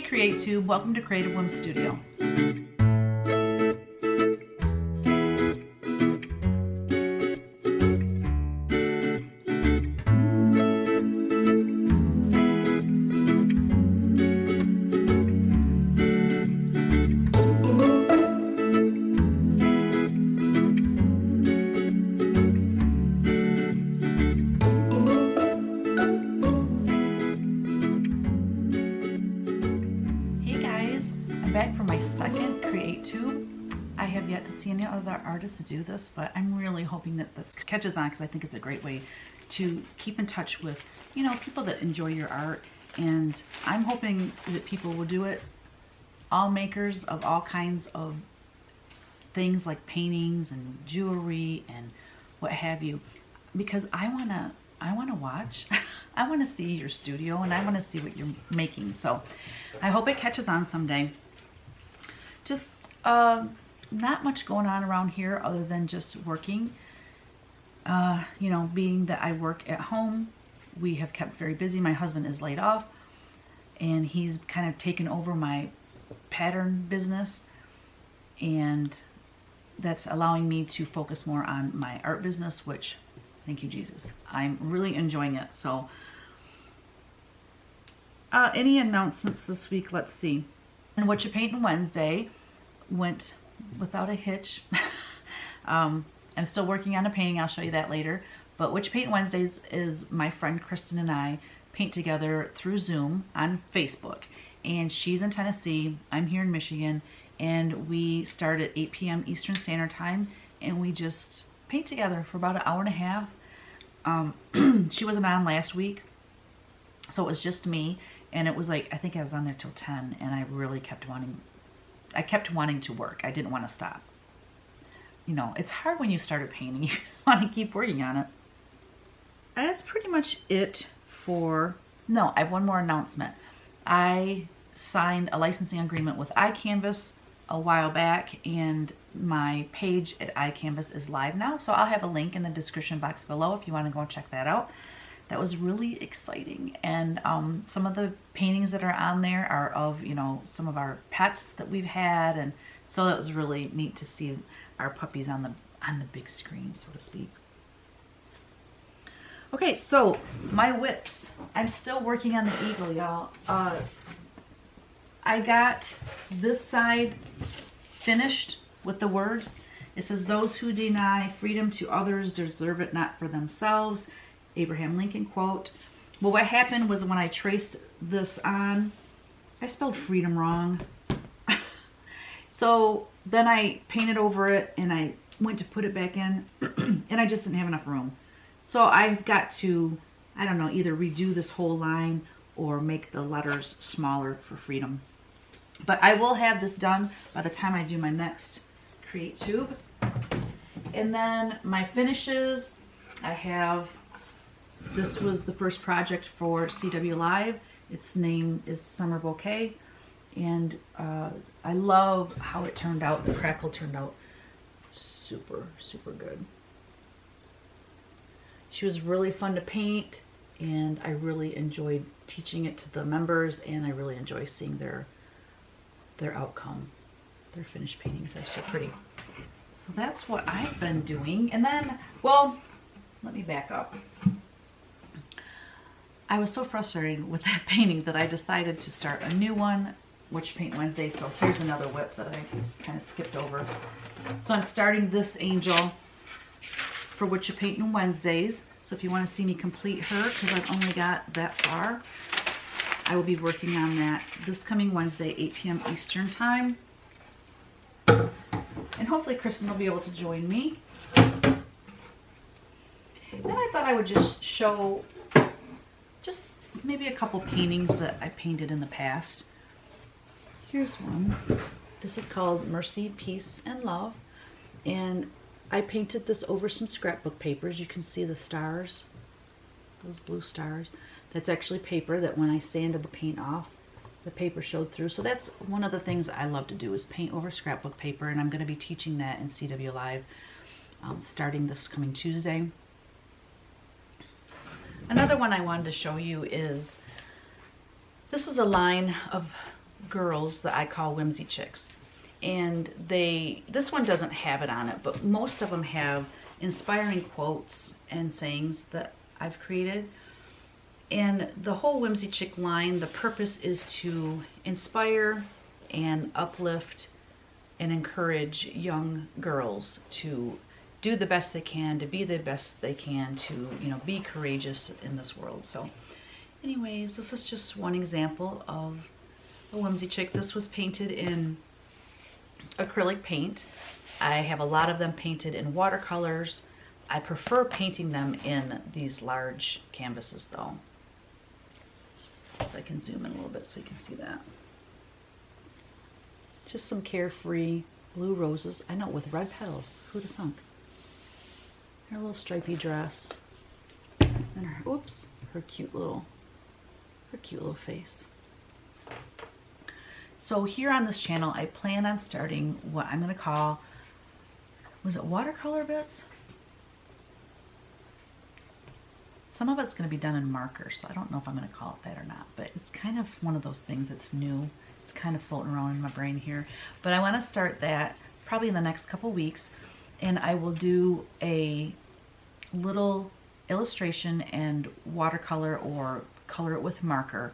CreaTube, welcome to Creative Women's Studio. Back for my second CreateTube. I have yet to see any other artists do this, but I'm really hoping that this catches on because I think it's a great way to keep in touch with, you know, people that enjoy your art. And I'm hoping that people will do it, all makers of all kinds of things like paintings and jewelry and what have you, because I want to watch. I want to see your studio and I want to see what you're making. So I hope it catches on someday. Just not much going on around here other than just working. You know, being that I work at home, we have kept very busy. My husband is laid off and he's kind of taken over my pattern business, and that's allowing me to focus more on my art business, which, thank you Jesus, I'm really enjoying it. So any announcements this week? Let's see. And What You Paintin' Wednesday went without a hitch. I'm still working on a painting. I'll show you that later. But What You Paintin' Wednesdays is my friend Kristen and I paint together through Zoom on Facebook. And she's in Tennessee. I'm here in Michigan. And we start at 8 p.m. Eastern Standard Time. And we just paint together for about an hour and a half. She wasn't on last week, so it was just me. And it was like, I think I was on there till 10, and I really kept wanting to work. I didn't want to stop. You know, it's hard when you started painting. You want to keep working on it. That's pretty much it for... No, I have one more announcement. I signed a licensing agreement with iCanvas a while back, and my page at iCanvas is live now. So I'll have a link in the description box below if you want to go check that out. That was really exciting, and some of the paintings that are on there are of, you know, some of our pets that we've had, and so that was really neat to see our puppies on the big screen, so to speak. Okay, so my whips. I'm still working on the eagle, y'all. I got this side finished with the words. It says, "Those who deny freedom to others deserve it not for themselves." Abraham Lincoln quote. Well, what happened was when I traced this on, I spelled freedom wrong. So then I painted over it and I went to put it back in and I just didn't have enough room. So I've got to, I don't know, either redo this whole line or make the letters smaller for freedom. But I will have this done by the time I do my next CreateTube. And then my finishes, I have... This was the first project for CW Live. Its name is Summer Bouquet, and I love how it turned out. The crackle turned out super, super good. She was really fun to paint, and I really enjoyed teaching it to the members, and I really enjoy seeing their outcome. Their finished paintings are so pretty. So that's what I've been doing. And then, well, let me back up. I was so frustrated with that painting that I decided to start a new one, What You Paint Wednesday. So here's another whip that I just kind of skipped over. So I'm starting this angel for What You Paint Wednesdays. So if you want to see me complete her, because I've only got that far, I will be working on that this coming Wednesday, 8 p.m. Eastern Time. And hopefully Kristen will be able to join me. Then I thought I would just show just maybe a couple paintings that I painted in the past. Here's one. This is called Mercy, Peace, and Love. And I painted this over some scrapbook papers. You can see the stars, those blue stars. That's actually paper that when I sanded the paint off, the paper showed through. So that's one of the things I love to do, is paint over scrapbook paper. And I'm going to be teaching that in CW Live starting this coming Tuesday. Another one I wanted to show you is, this is a line of girls that I call Whimsy Chicks. And this one doesn't have it on it, but most of them have inspiring quotes and sayings that I've created. And the whole Whimsy Chick line, the purpose is to inspire and uplift and encourage young girls to do the best they can, to be the best they can, to, you know, be courageous in this world. So anyways, this is just one example of a Whimsy Chick. This was painted in acrylic paint. I have a lot of them painted in watercolors. I prefer painting them in these large canvases though. So I can zoom in a little bit so you can see that. Just some carefree blue roses. I know, with red petals. Who'd have thunk? Her little stripy dress. And her, oops, her cute little face. So here on this channel, I plan on starting what I'm going to call, was it watercolor bits? Some of it's going to be done in marker, so I don't know if I'm going to call it that or not, but it's kind of one of those things that's new. It's kind of floating around in my brain here. But I want to start that probably in the next couple weeks, and I will do a little illustration and watercolor or color it with marker.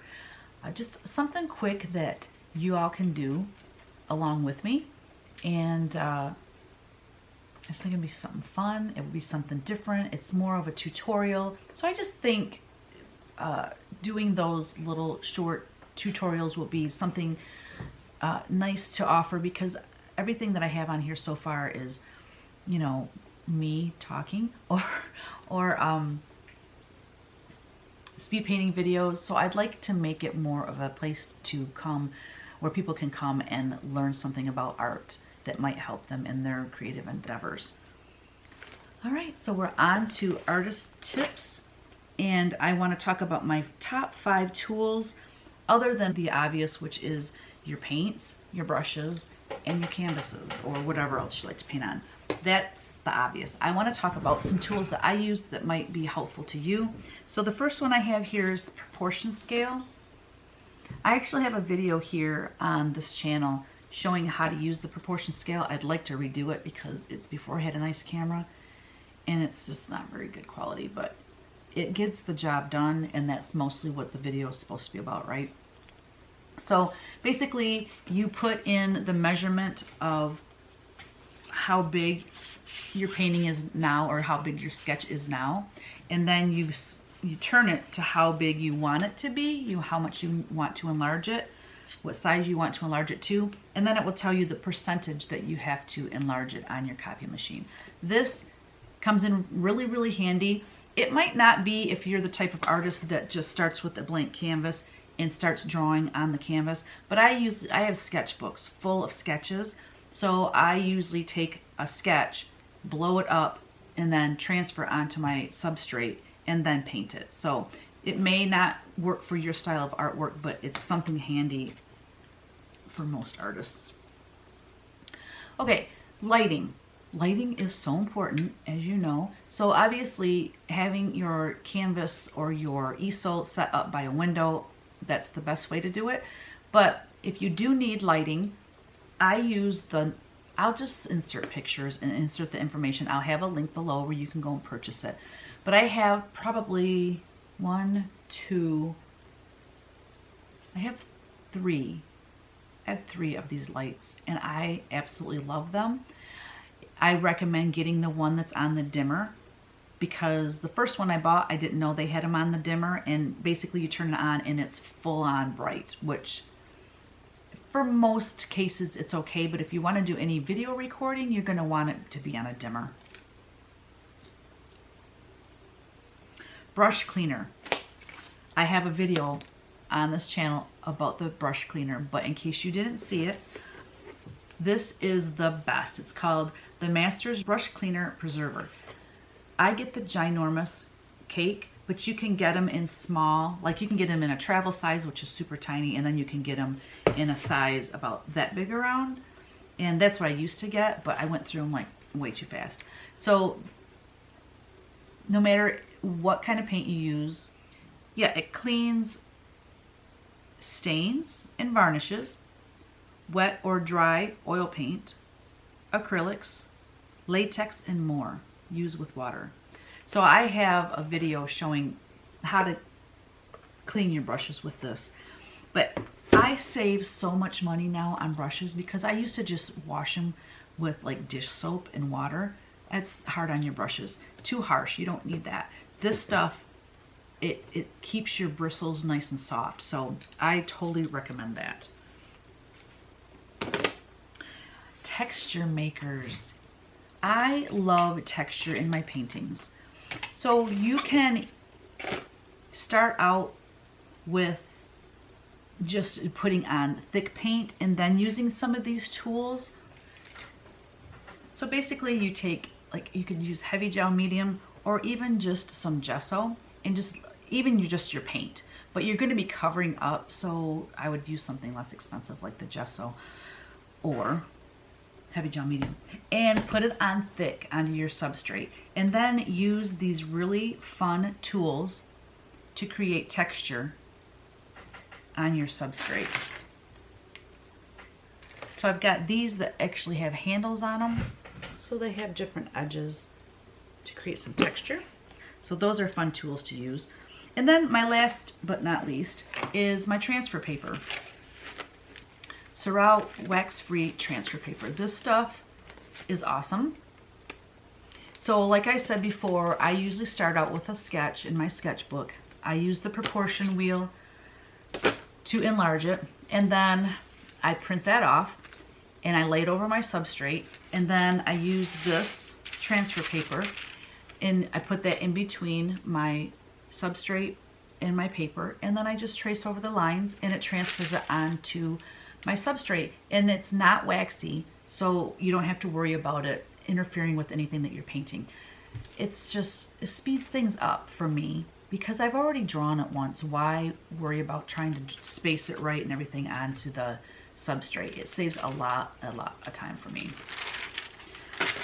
Just something quick that you all can do along with me. And it's going to be something fun. It will be something different. It's more of a tutorial. So I just think doing those little short tutorials will be something nice to offer, because everything that I have on here so far is, you know, me talking or speed painting videos. So I'd like to make it more of a place to come where people can come and learn something about art that might help them in their creative endeavors. All right, so we're on to artist tips, and I want to talk about my top 5 tools other than the obvious, which is your paints, your brushes, and your canvases, or whatever else you like to paint on. That's the obvious. I want to talk about some tools that I use that might be helpful to you. So the first one I have here is the proportion scale. I actually have a video here on this channel showing how to use the proportion scale. I'd like to redo it because it's before I had a nice camera and it's just not very good quality, but it gets the job done, and that's mostly what the video is supposed to be about, right? So basically you put in the measurement of how big your painting is now, or how big your sketch is now, and then you turn it to how big you want it to be, how much you want to enlarge it, what size you want to enlarge it to, and then it will tell you the percentage that you have to enlarge it on your copy machine. This comes in really, really handy. It might not be if you're the type of artist that just starts with a blank canvas and starts drawing on the canvas, but I have sketchbooks full of sketches, so I usually take a sketch, blow it up, and then transfer onto my substrate and then paint it. So it may not work for your style of artwork, but it's something handy for most artists. Okay, lighting. Lighting is so important, as you know. So obviously having your canvas or your easel set up by a window, that's the best way to do it. But if you do need lighting, I'll just insert pictures and insert the information. I'll have a link below where you can go and purchase it. But I have probably I have three of these lights, and I absolutely love them. I recommend getting the one that's on the dimmer, because the first one I bought, I didn't know they had them on the dimmer, and basically you turn it on and it's full on bright, which for most cases it's okay, but if you want to do any video recording, you're going to want it to be on a dimmer. Brush cleaner. I have a video on this channel about the brush cleaner, but in case you didn't see it, this is the best. It's called the Masters Brush Cleaner Preserver. I get the ginormous cake, but you can get them in small, like you can get them in a travel size, which is super tiny, and then you can get them in a size about that big around. And that's what I used to get, but I went through them like way too fast. So no matter what kind of paint you use, yeah, it cleans stains and varnishes. wet or dry oil paint, acrylics, latex, and more. Use with water. So I have a video showing how to clean your brushes with this. But I save so much money now on brushes because I used to just wash them with like dish soap and water. That's hard on your brushes. Too harsh. You don't need that. This stuff, it keeps your bristles nice and soft. So I totally recommend that. Texture makers. I love texture in my paintings. So you can start out with just putting on thick paint and then using some of these tools. So basically you take, like, you could use heavy gel medium or even just some gesso and just your paint. But you're going to be covering up, so I would use something less expensive like the gesso or heavy gel medium, and put it on thick onto your substrate, and then use these really fun tools to create texture on your substrate. So I've got these that actually have handles on them, so they have different edges to create some texture. So those are fun tools to use. And then my last but not least is my transfer paper. Seurat wax-free transfer paper. This stuff is awesome. So like I said before, I usually start out with a sketch in my sketchbook. I use the proportion wheel to enlarge it, and then I print that off and I lay it over my substrate, and then I use this transfer paper and I put that in between my substrate and my paper, and then I just trace over the lines and it transfers it onto my substrate, and it's not waxy, so you don't have to worry about it interfering with anything that you're painting. It's just, it speeds things up for me because I've already drawn it once. Why worry about trying to space it right and everything onto the substrate? It saves a lot of time for me.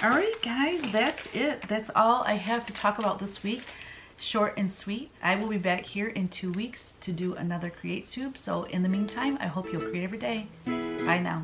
All right, guys, that's it. That's all I have to talk about this week. Short and sweet. I will be back here in 2 weeks to do another CreateTube. So in the meantime, I hope you'll create every day. Bye now.